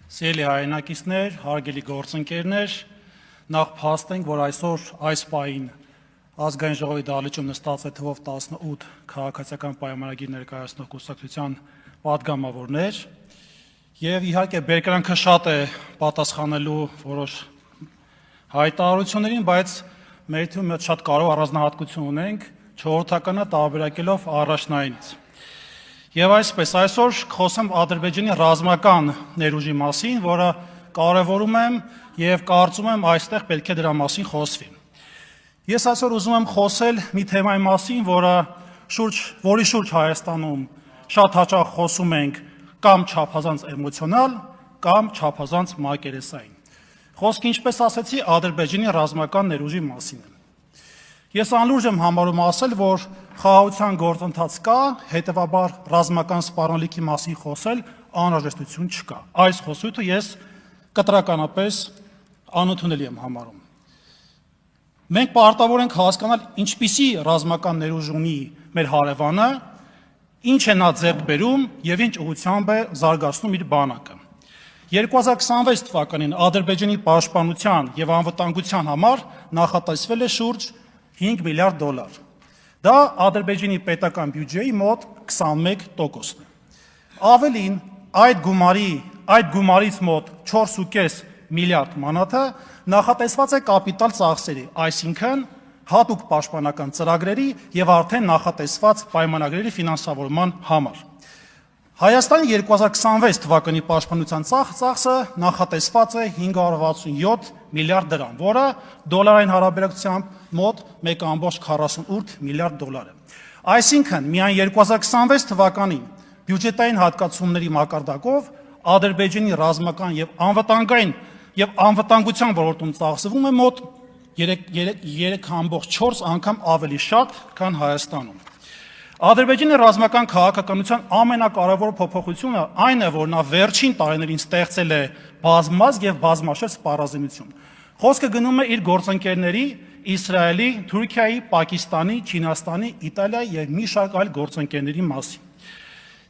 Սիրելի հայրենակիցներ, հարգելի գործընկերներ, նախ փաստենք, որ այսօր այս պահին ազգային ժողովի դահլիճում նստած է թվով 18 քաղաքացիական պայմանագիր ներկայացնող կուսակցության պատգամավորներ, եւ իհարկե բերկրանքը շատ է պատասխանելու որոշ հայտարարություններին, բայց մեր թվում է շատ կարևոր առանձնահատկություն ունենք, չորրորդականը տարբերակելով առաջնայինից։ Եվ այսպես այսօր խոսեմ Ադրբեջանի ռազմական ներուժի մասին, որը կարևորում եմ եւ կարծում եմ այստեղ պետք է դրա մասին խոսվի։ Ես այսօր ուզում եմ խոսել մի թեմայի մասին, որի շուրջ Հայաստանում շատ հաճախ խոսում ենք կամ չափազանց էմոցիոնալ, կամ չափազանց մակերեսային։ Խոսքը, ինչպես ասացի, Ադրբեջանի ռազմական ներուժի մասին է։ Ես անլուրջ եմ համարում ասել, որ խաղաղության գործընթաց կա, հետևաբար ռազմական սպառնալիքի մասին խոսել անհրաժեշտություն չկա։ Այս խոսույթը ես կտրականապես անընդունելի եմ համարում։ Մենք պարտավոր ենք հասկանալ, ինչպիսի ռազմական ներուժ ունի մեր հարևանը, ինչ է նա ձեռք բերում եւ ինչ ուղղությամբ է զարգացնում իր բանակը։ 2026 թվականին Ադրբեջանի պաշտպանության եւ անվտանգության համար նախատեսվել է շուրջ $5 միլիարդ։ Դա Ադրբեջանի պետական բյուջեի մոտ 21%-ն է։ Ավելին, այդ գումարից մոտ 4.5 միլիարդ մանաթը նախատեսված է կապիտալ ծախսերի, այսինքն հատուկ պաշտպանական ծրագրերի եւ արդեն նախատեսված պայմանագրերի ֆինանսավորման համար։ Հայաստանի 2026 թվականի պաշտպանության ծախսը նախատեսված է 567 միլիարդ դրամ, որը դոլարային հարաբերակցությամբ մոտ 1.48 միլիարդ դոլար է։ Այսինքն, միայն 2026 թվականին բյուջետային հատկացումների մակարդակով Ադրբեջանի ռազմական եւ անվտանգության ոլորտում ծախսվում է մոտ 3.4 անգամ ավելի շատ, քան Հայաստանում։ Ադրբեջանի ռազմական քաղաքականության ամենակարևոր փոփոխությունը այն է, որ նա վերջին տարիներին ստեղծել է բազմազգ եւ բազմաշերտ սպառազինություն։ Խոսքը գնում է իր գործընկերների Իսրայելի, Թուրքիայի, Պակիստանի, Չինաստանի, Իտալիայի եւ մի շարք այլ գործընկերների մասին։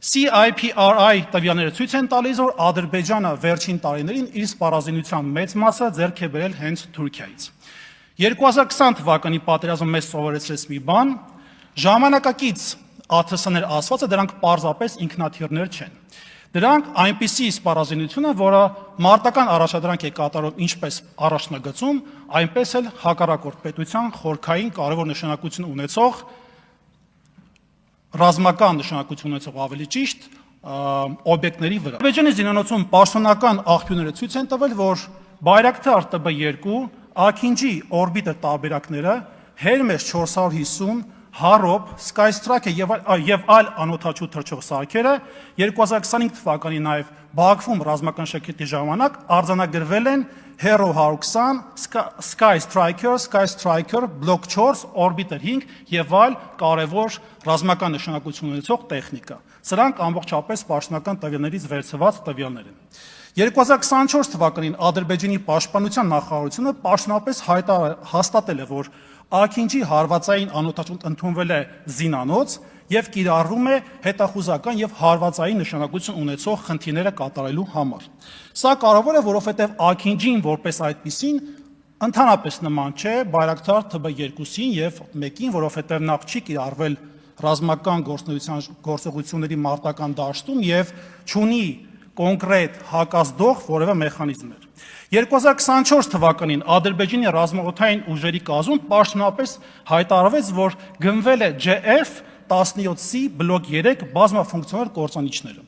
CIPRI տվյալները ցույց են տալիս, որ Ադրբեջանը վերջին տարիներին իր սպառազինության մեծ մասը ձեռք է բերել հենց Թուրքիայից։ 2020 թվականի պատերազմը մեզ սովորեցրեց մի բան, ժամանակակից ԱԹՍ-ներ ասվածը դրանք պարզապես ինքնաթիռներ չեն։ Դրանք այնպիսի սպառազինություն է, որը մարտական առաջադրանք է կատարում ինչպես առաջնագծում, այնպես էլ հակառակորդ պետության խորքային կարևոր նշանակություն ունեցող ռազմական նշանակություն ունեցող ավելի ճիշտ օբյեկտների վրա։ Ադրբեջանի զինանոցում պաշտոնական աղբյուրները ցույց են տվել, որ Բայրակթար TB2, Աքինջի օրբիտեր տարբերակները, Hermes 450, Harop, Skystrike եւ այլ անօդաչու թռչող սարքերը 2025 թվականի նաեւ Բաքվում ռազմական շքերթի ժամանակ արձանագրվել են Hero 120, Skystriker, Block 4, Orbiter 5 եւ այլ կարևոր ռազմական նշանակություն ունեցող տեխնիկա։ Սրանք ամբողջապես պաշտոնական տվյալներից վերցված տվյալներ են։ 2024 թվականին Ադրբեջանի պաշտպանության նախարարությունը պաշտոնապես հաստատել է, որ Աքինջի հարվածային անօդաչուն ընդունվել է զինանոց եւ կիրառվում է հետախուզական եւ հարվածային նշանակություն ունեցող խնդիրները կատարելու համար։ Սա կարևոր է, որովհետեւ Աքինջին որպես այդպիսին ընդհանրապես նման չէ Բայրակթար TB2-ին եւ 1-ին, որովհետեւ նախ չի կիրառվել ռազմական գործողությունների մարտական դաշտում եւ չունի կոնկրետ հակազդող որևէ մեխանիզմներ։ 2024 թվականին Ադրբեջանի ռազմաօդային ուժերի կազմում պաշտոնապես հայտարարվեց, որ գնվել է JF-17C բլոկ 3 բազմաֆունկցիոնալ կործանիչները։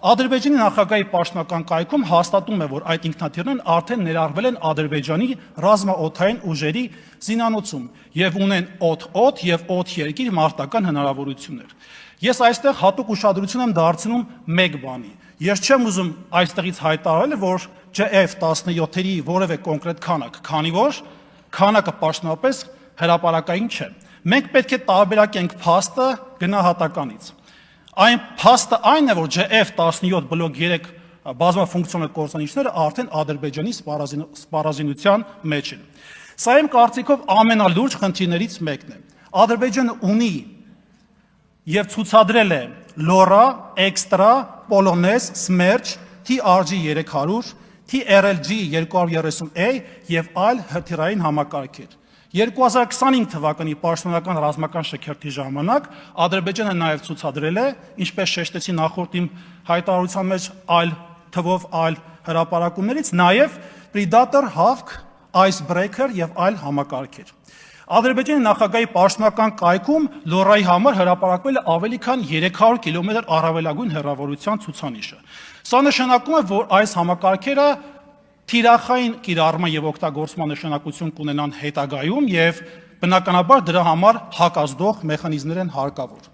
Ադրբեջանի նախագահի պաշտոնական կայքում հաստատում է, որ այդ ինքնաթիռներն արդեն ներառվել են Ադրբեջանի ռազմաօդային ուժերի զինանոցում եւ ունեն օդ-օդ եւ օդ-երկիր մարտական հնարավորություններ։ Ես այստեղ հատուկ ուշադրություն եմ դարձնում մեկ բանի։ Ես չեմ ուզում այստեղից հայտարարել, որ JF-17-երի որևէ կոնկրետ քանակ, քանի որ քանակը պաշտոնապես հրապարակային չէ։ Մենք պետք է տարբերակենք փաստը գնահատականից։ Այն փաստը այն է, որ JF-17 բլոկ 3 բազմաֆունկցիոնալ կործանիչները արդեն Ադրբեջանի սպառազինության մեջ են։ Սա իմ կարծիքով ամենալուրջ խնդիրներից մեկն է։ Ադրբեջանը ունի եւ ցուցադրել է Լորա, Էքստրա, Պոլոնեզ, Սմերջ, TRG 300, TRLG 230A եւ այլ հրթիռային համակարգեր։ 2025 թվականի պաշտոնական ռազմական շքերթի ժամանակ Ադրբեջանը նաև ցուցադրել է, ինչպես շեշտեցի նախորդ իմ հայտարարության մեջ այլ թվով այլ հրապարակումներից, նաև Predator, Hawk, Icebreaker եւ այլ համակարգեր։ Ադրբեջանի նախագահի պաշտոնական կայքում Լորայի համար հրապարակվել է ավելի քան 300 կիլոմետր առավելագույն հեռավորության ցուցանիշը։ Սա նշանակում է, որ այս համակարգերը թիրախային կիրառման եւ օգտագործման նշանակություն կունենան հետագայում եւ բնականաբար դրա համար հակազդող մեխանիզմներ են հարկավոր։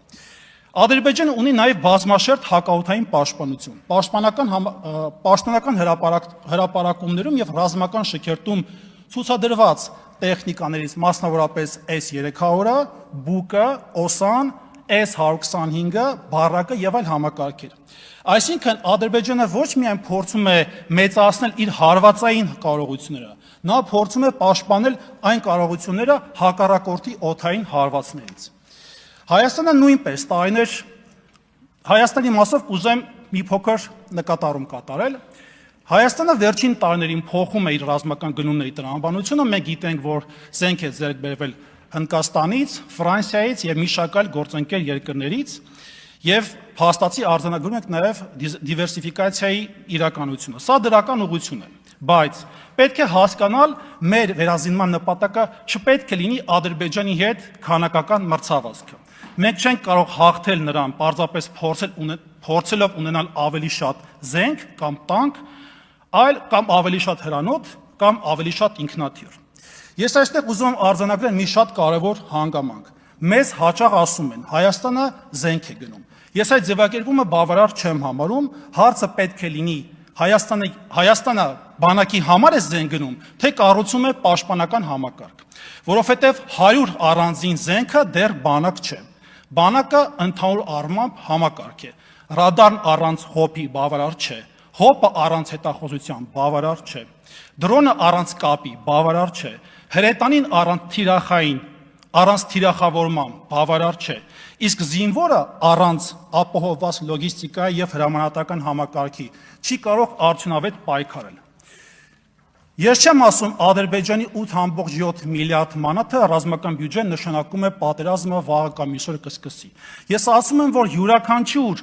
Ադրբեջանը ունի նաեւ բազմաշերտ հակաօդային պաշտպանություն։ Պաշտոնական հրապարակումներում եւ ռազմական շքերթում ցուցադրված տեխնիկաներից մասնավորապես S300-ը, Բուկը, Օսան, S125-ը, Բարակը եւ այլ համակարգեր։ Այսինքն Ադրբեջանը ոչ միայն փորձում է մեծացնել իր հարվածային կարողությունները, նա փորձում է պաշտպանել այն կարողությունները հակառակորդի օդային հարվածներից։ Հայաստանը նույնպես տարիներ Հայաստանի մասով կուզեմ մի փոքր նկատառում կատարել։ Հայաստանը վերջին տարիներին փոխում է իր ռազմական գնումների տրամաբանությունը, մենք գիտենք, որ զենք է ձեռք բերվել Հնդկաստանից, Ֆրանսիայից եւ մի շարք գործընկեր երկրներից եւ փաստացի արձանագրում ենք նաեւ դիվերսիֆիկացիայի իրականությունը։ Սա դրական ուղղություն է, բայց պետք է հասկանալ, մեր վերազինման նպատակը չպետք է լինի Ադրբեջանի հետ քանակական մրցավազքը։ Մենք չենք կարող հաղթել նրան պարզապես փորձելով ունենալ ավելի շատ զենք կամ տանկ, այլ կամ ավելի շատ հրանոթ կամ ավելի շատ ինքնաթիռ։ Ես այստեղ ուզում եմ արձանագրել մի շատ կարևոր հանգամանք։ Մեզ հաճախ ասում են Հայաստանը զենք է գնում։ Ես այդ ձևակերպումը բավարար չեմ համարում, հարցը պետք է լինի Հայաստանը բանակի համար է զենք գնում, թե կառուցում է պաշտպանական համակարգ, որովհետև 100 առանձին զենքը դեռ բանակ չէ։ Բանակը ընդհանուր առմամբ համակարգ է։ Ռադարն առանց հոպի բավարար չէ, հոպը առանց հետախուզության բավարար չէ, դրոնը առանց կապի բավարար չէ, հրետանին առանց թիրախավորման բավարար չէ, իսկ զինվորը առանց ապահովված լոգիստիկայի եւ հրամանատարական համակարգի չի կարող արդյունավետ պայքարել։ Ես չեմ ասում Ադրբեջանի 8.7 միլիարդ մանաթը ռազմական բյուջեն նշանակում է պատերազմը վաղը կամ այսօր կսկսի։ Ես ասում եմ, որ յուրաքանչյուր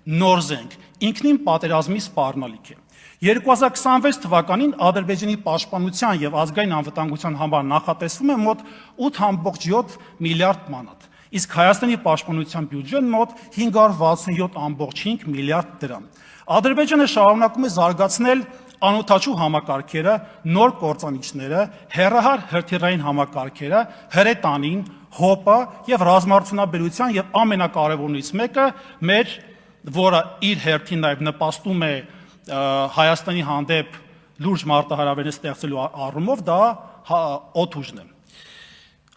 նոր զենք ինքնին պատերազմի սպառնալիք է։ 2026 թվականին Ադրբեջանի պաշտպանության եւ ազգային անվտանգության համար նախատեսվում է մոտ 8.7 միլիարդ մանաթ, իսկ Հայաստանի պաշտպանության բյուջեն մոտ 567.5 միլիարդ դրամ։ Ադրբեջանը շարունակում է զարգացնել անօդաչու համակարգերը, նոր կործանիչները, հեռահար հրթիռային համակարգերը, հրետանին, հոպը եւ ռազմարտունաբերության եւ ամենակարևորներից մեկը մեր, որը իր հերթին նաեւ նպաստում է Հայաստանի հանդեպ լուրջ մարտահրավերներ ստեղծելու առումով, դա օդուժն է։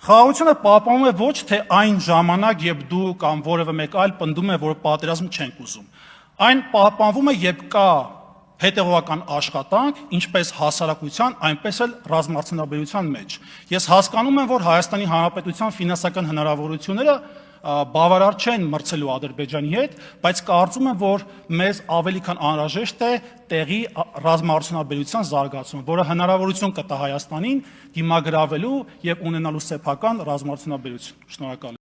Խաղաղությունը պահպանվում է ոչ թե այն ժամանակ, երբ դու կամ որևէ մեկ այլ պնդում է, որ պատերազմ չենք ուզում։ Այն պահպանվում է, երբ կա հետևողական աշխատանք, ինչպես հասարակության, այնպես էլ ռազմարտունաբերության մեջ։ Ես հասկանում եմ, որ Հայաստանի Հանրապետության ֆինանսական հնարավորությունները բավարար չեն մրցելու Ադրբեջանի հետ, բայց կարծում եմ, որ մեզ ավելի քան անհրաժեշտ է տեղի ռազմարտունաբերության զարգացումը, որը հնարավորություն կտա Հայաստանին դիմագրավելու եւ ունենալու սեփական ռազմարտունաբերություն։ Շնորհակալ եմ։